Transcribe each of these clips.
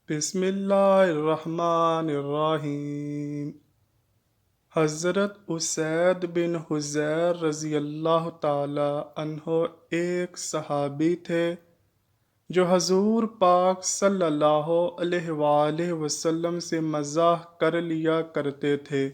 بسم اللہ الرحمن الرحیم۔ حضرت اسید بن حضیر رضی اللہ تعالی عنہ ایک صحابی تھے جو حضور پاک صلی اللہ علیہ وآلہ وسلم سے مزاح کر لیا کرتے تھے،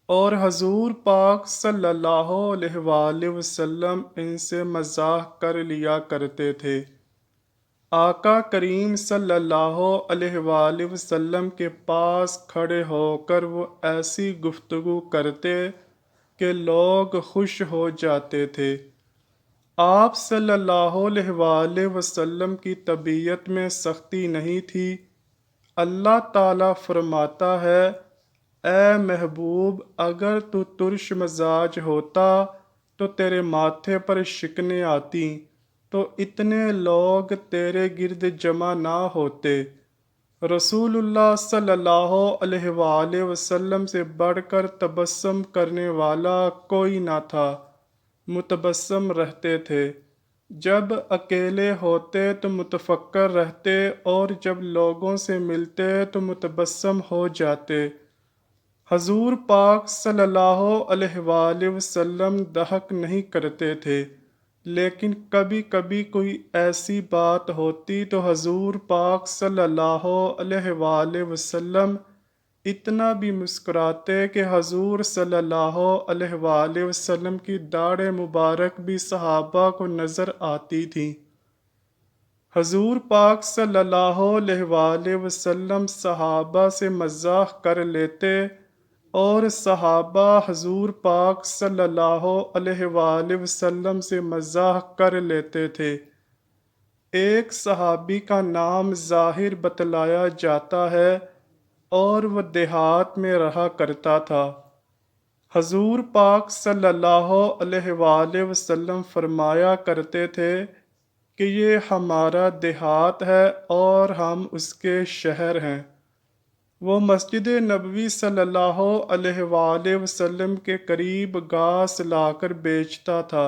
اور حضور پاک صلی اللہ علیہ وآلہ وسلم ان سے مزاح کر لیا کرتے تھے۔ آقا کریم صلی اللہ علیہ وآلہ وسلم کے پاس کھڑے ہو کر وہ ایسی گفتگو کرتے کہ لوگ خوش ہو جاتے تھے۔ آپ صلی اللہ علیہ وآلہ وسلم کی طبیعت میں سختی نہیں تھی۔ اللہ تعالیٰ فرماتا ہے، اے محبوب، اگر تو ترش مزاج ہوتا تو تیرے ماتھے پر شکنیں آتی تو اتنے لوگ تیرے گرد جمع نہ ہوتے۔ رسول اللہ صلی اللہ علیہ وآلہ وسلم سے بڑھ کر تبسم کرنے والا کوئی نہ تھا، متبسم رہتے تھے۔ جب اکیلے ہوتے تو متفکر رہتے اور جب لوگوں سے ملتے تو متبسم ہو جاتے۔ حضور پاک صلی اللہ علیہ وآلہ وسلم ضحک نہیں کرتے تھے، لیکن کبھی کبھی کوئی ایسی بات ہوتی تو حضور پاک صلی اللہ علیہ وآلہ وسلم اتنا بھی مسکراتے کہ حضور صلی اللہ علیہ وآلہ وسلم کی داڑھ مبارک بھی صحابہ کو نظر آتی تھی۔ حضور پاک صلی اللہ علیہ وآلہ وسلم صحابہ سے مزاح کر لیتے اور صحابہ حضور پاک صلی اللہ علیہ وآلہ وسلم سے مزاح کر لیتے تھے۔ ایک صحابی کا نام ظاہر بتلایا جاتا ہے اور وہ دیہات میں رہا کرتا تھا۔ حضور پاک صلی اللہ علیہ وآلہ وسلم فرمایا کرتے تھے کہ یہ ہمارا دیہات ہے اور ہم اس کے شہر ہیں۔ وہ مسجد نبوی صلی اللہ علیہ وآلہ وسلم کے قریب گھاس لا کر بیچتا تھا،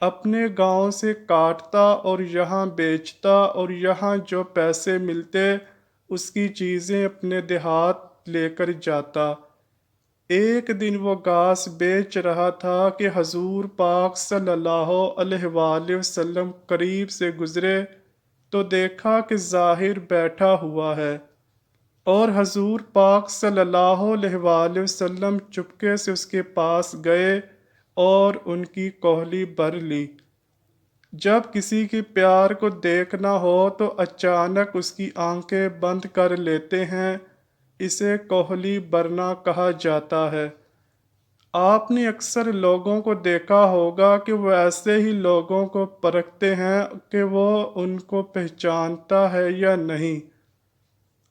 اپنے گاؤں سے کاٹتا اور یہاں بیچتا اور یہاں جو پیسے ملتے اس کی چیزیں اپنے دیہات لے کر جاتا۔ ایک دن وہ گھاس بیچ رہا تھا کہ حضور پاک صلی اللہ علیہ وآلہ وسلم قریب سے گزرے تو دیکھا کہ ظاہر بیٹھا ہوا ہے، اور حضور پاک صلی اللہ علیہ وآلہ وسلم چپکے سے اس کے پاس گئے اور ان کی کوہلی بھر لی۔ جب کسی کے پیار کو دیکھنا ہو تو اچانک اس کی آنکھیں بند کر لیتے ہیں، اسے کوہلی بھرنا کہا جاتا ہے۔ آپ نے اکثر لوگوں کو دیکھا ہوگا کہ وہ ایسے ہی لوگوں کو پرکھتے ہیں کہ وہ ان کو پہچانتا ہے یا نہیں۔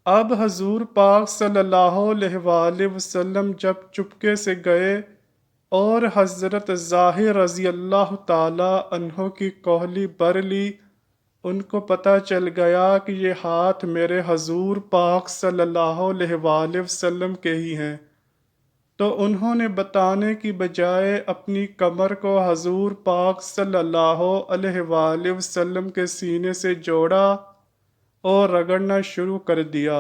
اب حضور پاک صلی اللہ علیہ وآلہ وسلم جب چپکے سے گئے اور حضرت ظاہر رضی اللہ تعالی عنہ کی کوہلی بھر لی، ان کو پتہ چل گیا کہ یہ ہاتھ میرے حضور پاک صلی اللہ علیہ وآلہ وسلم کے ہی ہیں، تو انہوں نے بتانے کی بجائے اپنی کمر کو حضور پاک صلی اللہ علیہ وآلہ وسلم کے سینے سے جوڑا اور رگڑنا شروع کر دیا۔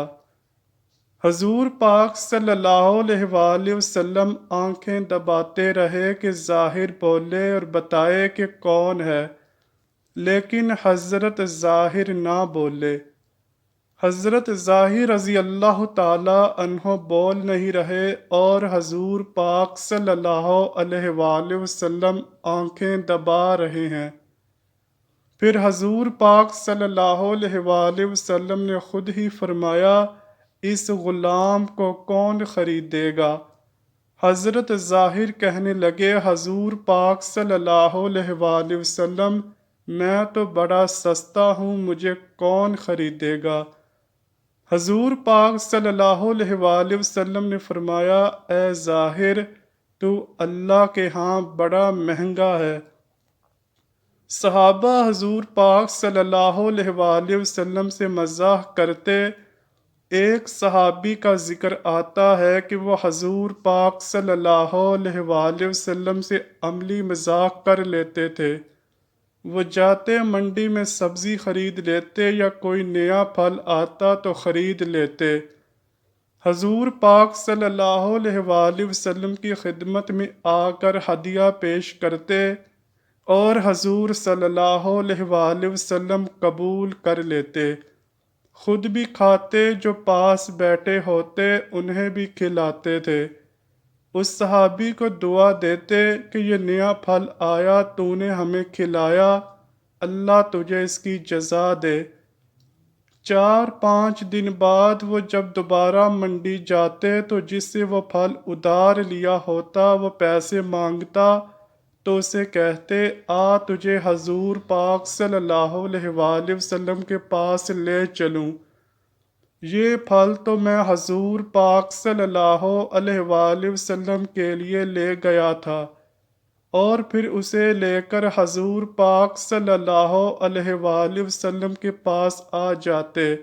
حضور پاک صلی اللہ علیہ وآلہ وسلم آنکھیں دباتے رہے کہ ظاہر بولے اور بتائے کہ کون ہے، لیکن حضرت ظاہر نہ بولے۔ حضرت ظاہر رضی اللہ تعالی عنہ بول نہیں رہے اور حضور پاک صلی اللہ علیہ وآلہ وسلم آنکھیں دبا رہے ہیں۔ پھر حضور پاک صلی اللہ علیہ وآلہ وسلم نے خود ہی فرمایا، اس غلام کو کون خریدے گا؟ حضرت ظاہر کہنے لگے، حضور پاک صلی اللہ علیہ وآلہ وسلم، میں تو بڑا سستا ہوں، مجھے کون خریدے گا؟ حضور پاک صلی اللہ علیہ وآلہ وسلم نے فرمایا، اے ظاہر، تو اللہ کے ہاں بڑا مہنگا ہے۔ صحابہ حضور پاک صلی اللہ علیہ وآلہ وسلم سے مزاح کرتے۔ ایک صحابی کا ذکر آتا ہے کہ وہ حضور پاک صلی اللہ علیہ وآلہ وسلم سے عملی مذاق کر لیتے تھے۔ وہ جاتے منڈی میں سبزی خرید لیتے یا کوئی نیا پھل آتا تو خرید لیتے۔ حضور پاک صلی اللہ علیہ وآلہ وسلم کی خدمت میں آ کر ہدیہ پیش کرتے اور حضور صلی اللہ علیہ وآلہ وسلم قبول کر لیتے، خود بھی کھاتے، جو پاس بیٹھے ہوتے انہیں بھی کھلاتے تھے۔ اس صحابی کو دعا دیتے کہ یہ نیا پھل آیا، تو نے ہمیں کھلایا، اللہ تجھے اس کی جزا دے۔ 4-5 دن بعد وہ جب دوبارہ منڈی جاتے تو جس سے وہ پھل ادھار لیا ہوتا وہ پیسے مانگتا تو اسے کہتے، آ تجھے حضور پاک صلی اللہ علیہ وآلہ وسلم کے پاس لے چلوں، یہ پھل تو میں حضور پاک صلی اللہ علیہ وآلہ وسلم کے لیے لے گیا تھا، اور پھر اسے لے کر حضور پاک صلی اللہ علیہ وآلہ وسلم کے پاس آ جاتے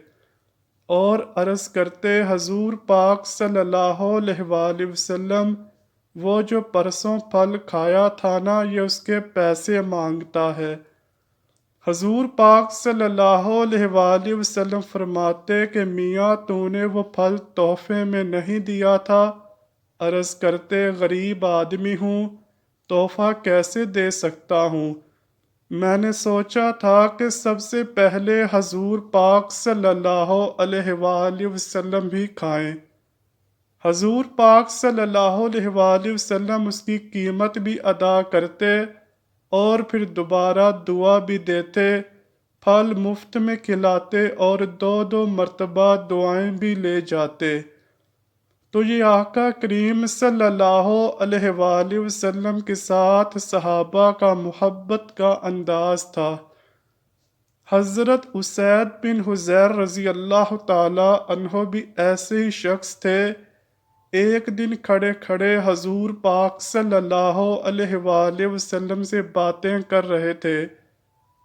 اور عرض کرتے، حضور پاک صلی اللہ علیہ وآلہ وسلم، وہ جو پرسوں پھل کھایا تھا نا، یہ اس کے پیسے مانگتا ہے۔ حضور پاک صلی اللہ علیہ وآلہ وسلم فرماتے کہ میاں تو نے وہ پھل تحفے میں نہیں دیا تھا؟ عرض کرتے، غریب آدمی ہوں، تحفہ کیسے دے سکتا ہوں؟ میں نے سوچا تھا کہ سب سے پہلے حضور پاک صلی اللہ علیہ وآلہ وسلم بھی کھائیں۔ حضور پاک صلی اللہ علیہ وآلہ وسلم اس کی قیمت بھی ادا کرتے اور پھر دوبارہ دعا بھی دیتے، پھل مفت میں کھلاتے اور 2 مرتبہ دعائیں بھی لے جاتے۔ تو یہ آقا کریم صلی اللہ علیہ وآلہ وسلم کے ساتھ صحابہ کا محبت کا انداز تھا۔ حضرت اسید بن حضیر رضی اللہ تعالی عنہ بھی ایسے ہی شخص تھے۔ ایک دن کھڑے کھڑے حضور پاک صلی اللہ علیہ وآلہ وسلم سے باتیں کر رہے تھے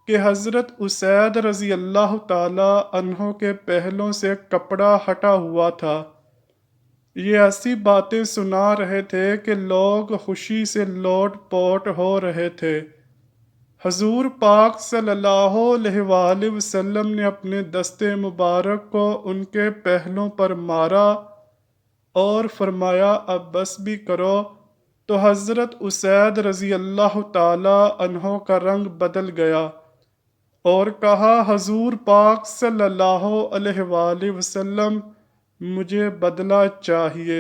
کہ حضرت اسید رضی اللہ تعالی عنہ کے پہلوں سے کپڑا ہٹا ہوا تھا۔ یہ ایسی باتیں سنا رہے تھے کہ لوگ خوشی سے لوٹ پوٹ ہو رہے تھے۔ حضور پاک صلی اللہ علیہ وآلہ وسلم نے اپنے دستے مبارک کو ان کے پہلوں پر مارا اور فرمایا، اب بس بھی کرو۔ تو حضرت اسید رضی اللہ تعالی عنہ کا رنگ بدل گیا اور کہا، حضور پاک صلی اللہ علیہ وآلہ وسلم، مجھے بدلہ چاہیے۔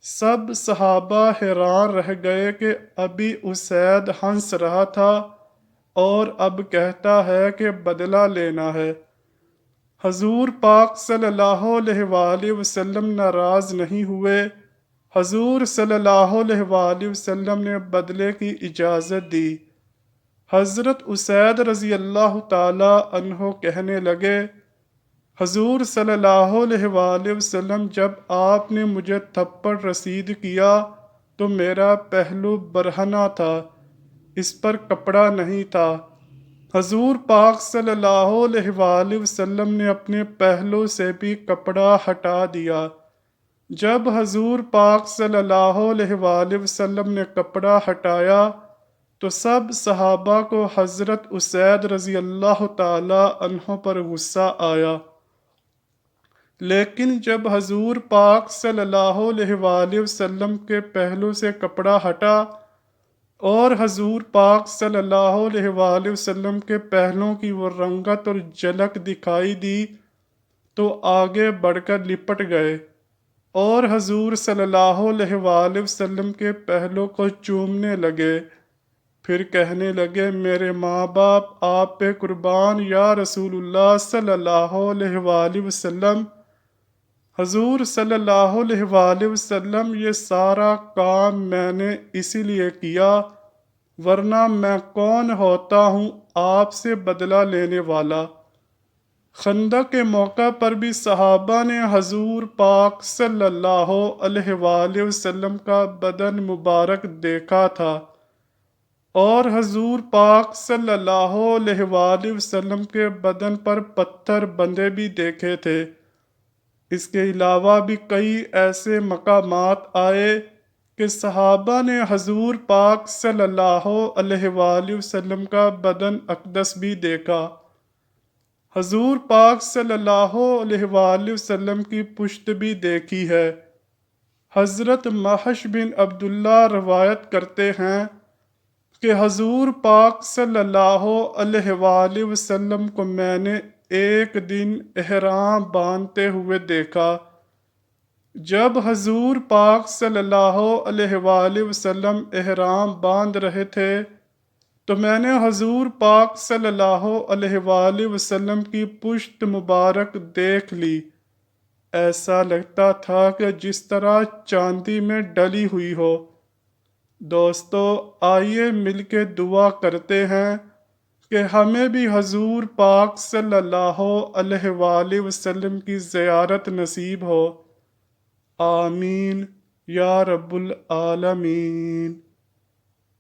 سب صحابہ حیران رہ گئے کہ ابھی اسید ہنس رہا تھا اور اب کہتا ہے کہ بدلہ لینا ہے۔ حضور پاک صلی اللہ علیہ وآلہ وسلم ناراض نہیں ہوئے۔ حضور صلی اللہ علیہ وآلہ وسلم نے بدلے کی اجازت دی۔ حضرت اسید رضی اللہ تعالی عنہ کہنے لگے، حضور صلی اللہ علیہ وآلہ وسلم، جب آپ نے مجھے تھپڑ رسید کیا تو میرا پہلو برہنہ تھا، اس پر کپڑا نہیں تھا۔ حضور پاک صلی اللہ علیہ وآلہ وسلم نے اپنے پہلو سے بھی کپڑا ہٹا دیا۔ جب حضور پاک صلی اللہ علیہ وآلہ وسلم نے کپڑا ہٹایا تو سب صحابہ کو حضرت اسید رضی اللہ تعالی عنہ پر غصہ آیا، لیکن جب حضور پاک صلی اللہ علیہ وآلہ وسلم کے پہلو سے کپڑا ہٹا اور حضور پاک صلی اللہ علیہ وآلہ وسلم کے پہلوں کی وہ رنگت اور جھلک دکھائی دی تو آگے بڑھ کر لپٹ گئے اور حضور صلی اللہ علیہ وآلہ وسلم کے پہلوں کو چومنے لگے، پھر کہنے لگے، میرے ماں باپ آپ پہ قربان یا رسول اللہ صلی اللہ علیہ وآلہ وسلم۔ حضور صلی اللہ علیہ وآلہ وسلم، یہ سارا کام میں نے اسی لیے کیا، ورنہ میں کون ہوتا ہوں آپ سے بدلہ لینے والا۔ خندق کے موقع پر بھی صحابہ نے حضور پاک صلی اللہ علیہ وآلہ وسلم کا بدن مبارک دیکھا تھا اور حضور پاک صلی اللہ علیہ وآلہ وسلم کے بدن پر پتھر بندھے بھی دیکھے تھے۔ اس کے علاوہ بھی کئی ایسے مقامات آئے کہ صحابہ نے حضور پاک صلی اللہ علیہ وآلہ وسلم کا بدن اقدس بھی دیکھا۔ حضور پاک صلی اللہ علیہ وآلہ وسلم کی پشت بھی دیکھی ہے۔ حضرت محش بن عبداللہ روایت کرتے ہیں کہ حضور پاک صلی اللہ علیہ وآلہ وسلم کو میں نے ایک دن احرام باندھتے ہوئے دیکھا۔ جب حضور پاک صلی اللہ علیہ وآلہ وسلم احرام باندھ رہے تھے تو میں نے حضور پاک صلی اللہ علیہ وآلہ وسلم کی پشت مبارک دیکھ لی۔ ایسا لگتا تھا کہ جس طرح چاندی میں ڈلی ہوئی ہو۔ دوستو، آئیے مل کے دعا کرتے ہیں کہ ہمیں بھی حضور پاک صلی اللہ علیہ وآلہ وسلم کی زیارت نصیب ہو۔ آمین یا رب العالمین۔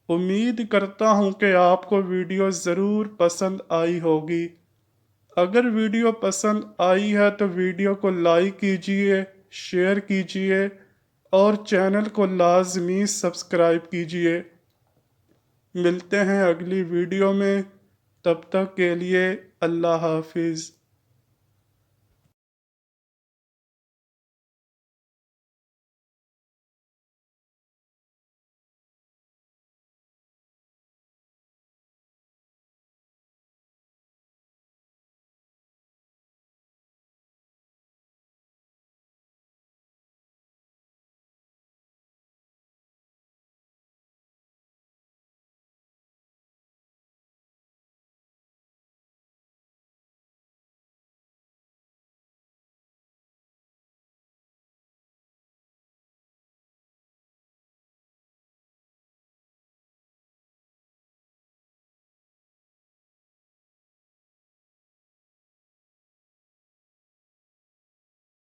امید کرتا ہوں کہ آپ کو ویڈیو ضرور پسند آئی ہوگی۔ اگر ویڈیو پسند آئی ہے تو ویڈیو کو لائک کیجئے، شیئر کیجئے اور چینل کو لازمی سبسکرائب کیجئے۔ ملتے ہیں اگلی ویڈیو میں، تب تک کے لیے اللہ حافظ۔